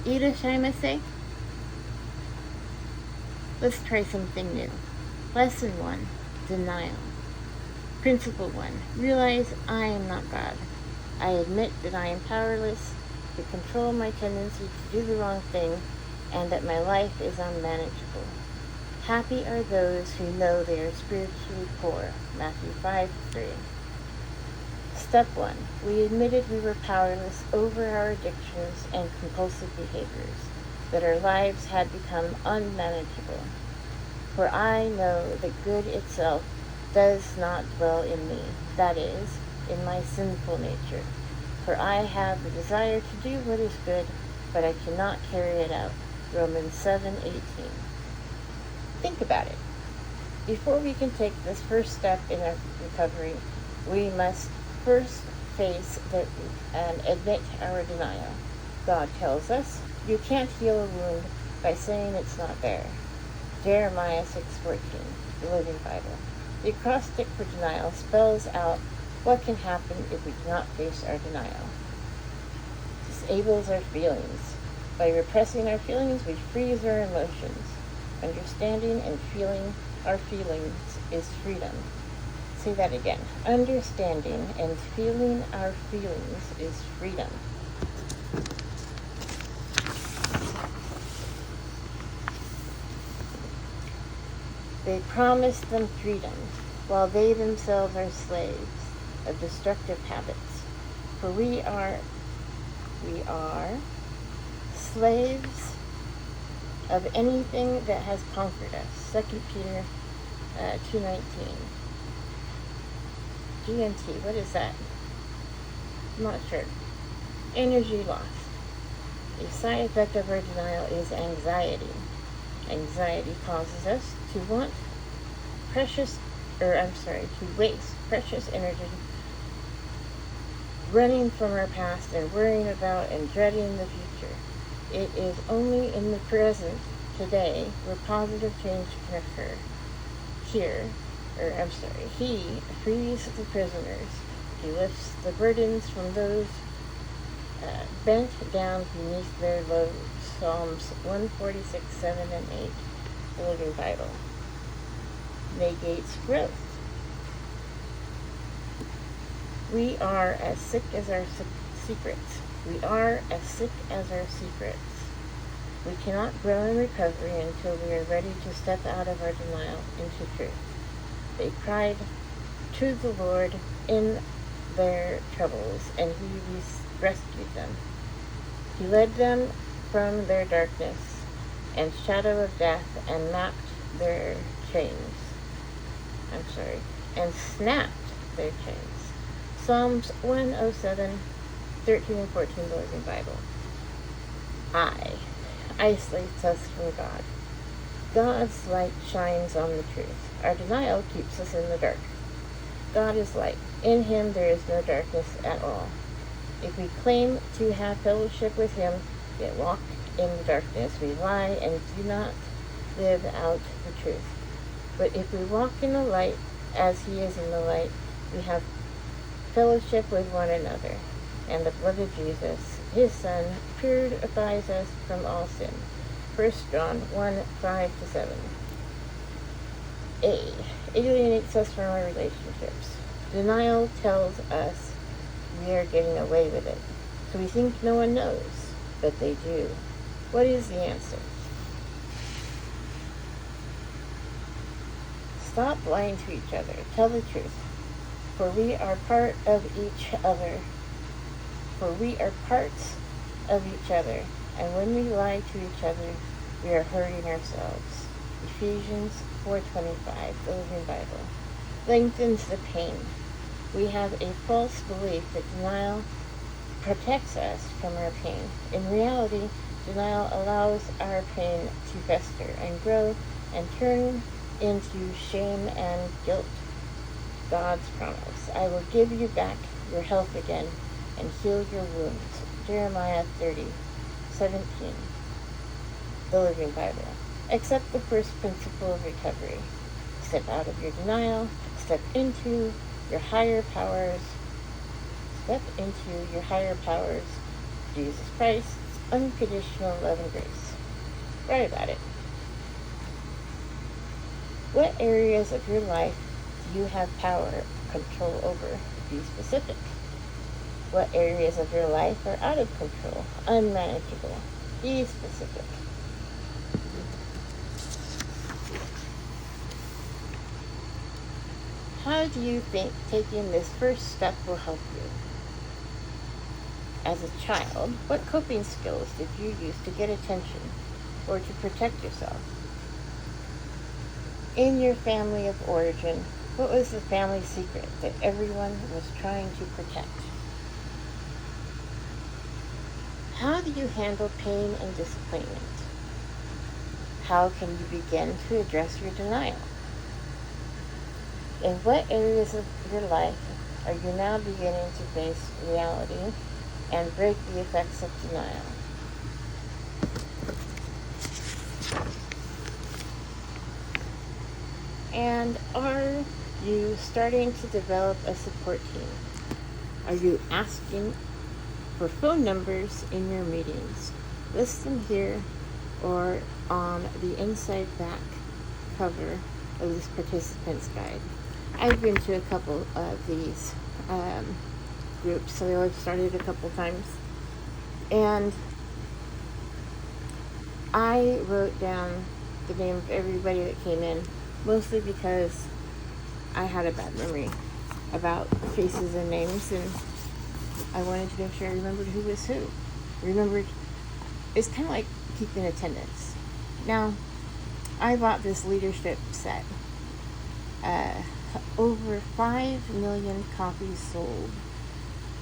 Ida Shimase, let's try something new. Lesson 1, Denial. Principle 1, realize I am not God. I admit that I am powerless to control my tendency to do the wrong thing and that my life is unmanageable. Happy are those who know they are spiritually poor. Matthew 5:3. Step 1. We admitted we were powerless over our addictions and compulsive behaviors, that our lives had become unmanageable. For I know that good itself does not dwell in me, that is, in my sinful nature. For I have the desire to do what is good, but I cannot carry it out. Romans 7:18. Think about it. Before we can take this first step in our recovery, we must first face and admit our denial. God tells us, you can't heal a wound by saying it's not there. Jeremiah 6:14, the Living Bible. The acrostic for denial spells out what can happen if we do not face our denial. Disables our feelings. By repressing our feelings, we freeze our emotions. Understanding and feeling our feelings is freedom. Say that again. Understanding and feeling our feelings is freedom. They promise them freedom, while they themselves are slaves of destructive habits. For we are slaves of anything that has conquered us. 2 Peter 2:19. GNT, what is that? I'm not sure. Energy loss. A side effect of our denial is anxiety. Anxiety causes us to waste precious energy running from our past and worrying about and dreading the future. It is only in the present, today, where positive change can occur. He frees the prisoners. He lifts the burdens from those bent down beneath their loads. Psalms 146:7 and 8, the Living Bible. Negates growth. We are as sick as our secrets. We are as sick as our secrets. We cannot grow in recovery until we are ready to step out of our denial into truth. They cried to the Lord in their troubles, and He rescued them. He led them from their darkness and shadow of death and snapped their chains. Psalms 107:13 and 14, the Living Bible. Isolates us from God. God's light shines on the truth. Our denial keeps us in the dark. God is light. In Him there is no darkness at all. If we claim to have fellowship with Him, yet walk in the darkness, we lie and do not live out the truth. But if we walk in the light as He is in the light, we have fellowship with one another, and the blood of Jesus, His Son, purifies us from all sin. 1 John 1:5-7. Alienates us from our relationships. Denial tells us we are getting away with it, so we think no one knows, but they do. What is the answer? Stop lying to each other. Tell the truth. For we are part of each other. For we are parts of each other. And when we lie to each other, we are hurting ourselves. Ephesians 4:25, the Living Bible. Lengthens the pain. We have a false belief that denial protects us from our pain. In reality, denial allows our pain to fester and grow and turn into shame and guilt. God's promise. I will give you back your health again and heal your wounds. Jeremiah 30:17. The Living Bible. Accept the first principle of recovery. Step out of your denial. Step into your higher powers. Jesus Christ. unconditional love and grace. Write about it. What areas of your life do you have power, control over? Be specific. What areas of your life are out of control, unmanageable? Be specific. How do you think taking this first step will help you? As a child, what coping skills did you use to get attention or to protect yourself? In your family of origin, what was the family secret that everyone was trying to protect? How do you handle pain and disappointment? How can you begin to address your denial? In what areas of your life are you now beginning to face reality and break the effects of denial? And are you starting to develop a support team? Are you asking for phone numbers in your meetings? List them here or on the inside back cover of this participant's guide. I've been to a couple of these groups, so I've started a couple times. And I wrote down the name of everybody that came in, mostly because I had a bad memory about faces and names, and I wanted to make sure I remembered who was who. It's kind of like keeping attendance. Now, I bought this leadership set. Over 5 million copies sold.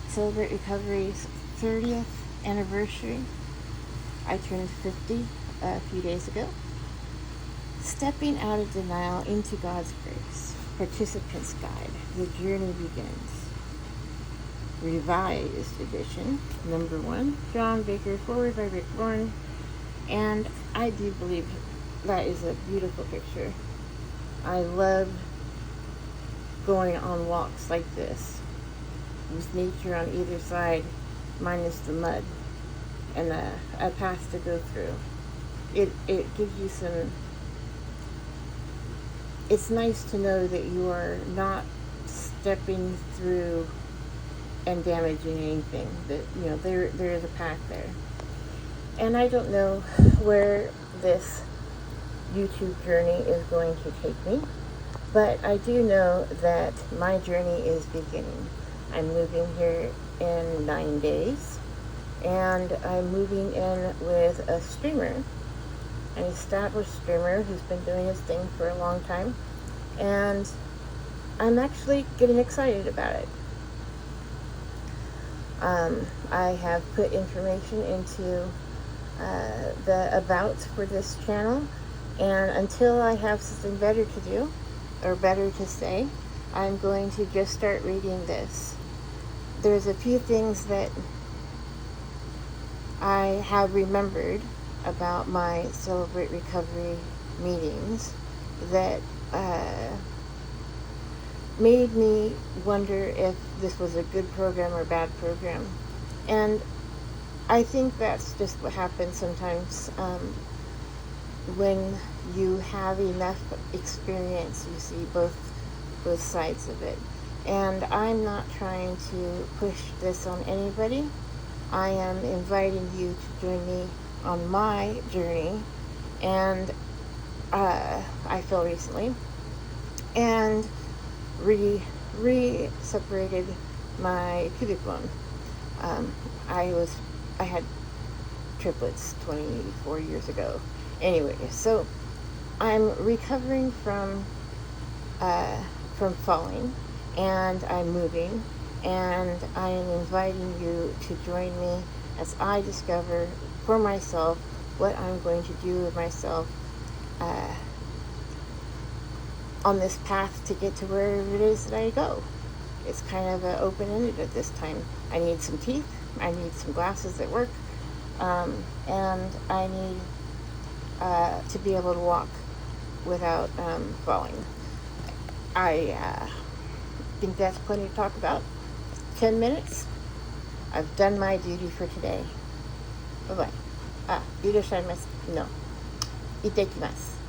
Celebrate Recovery's 30th anniversary. I turned 50 a few days ago. Stepping out of denial into God's grace. Participant's Guide. The Journey Begins. Revised edition, number 1. John Baker, forward by Rick Warren. And I do believe that is a beautiful picture. I love going on walks like this with nature on either side, minus the mud, and a path to go through. It gives you some. It's nice to know that you are not stepping through and damaging anything. That there is a path there, and I don't know where this YouTube journey is going to take me. But I do know that my journey is beginning. I'm moving here in 9 days, and I'm moving in with a streamer, an established streamer who's been doing his thing for a long time, and I'm actually getting excited about it. I have put information into the about for this channel, and until I have something better to do, or better to say, I'm going to just start reading this. There's a few things that I have remembered about my Celebrate Recovery meetings that made me wonder if this was a good program or bad program. And I think that's just what happens sometimes. When you have enough experience, you see both sides of it. And I'm not trying to push this on anybody. I am inviting you to join me on my journey, and I fell recently and separated my pubic bone. I had triplets 24 years ago. Anyway, so I'm recovering from falling, and I'm moving, and I am inviting you to join me as I discover for myself what I'm going to do with myself on this path to get to wherever it is that I go. It's kind of open-ended at this time. I need some teeth, I need some glasses that work, and I need to be able to walk without falling. I think that's plenty to talk about. 10 minutes. I've done my duty for today. バイバイ。あ、いらっしゃいます。の。行ってきます。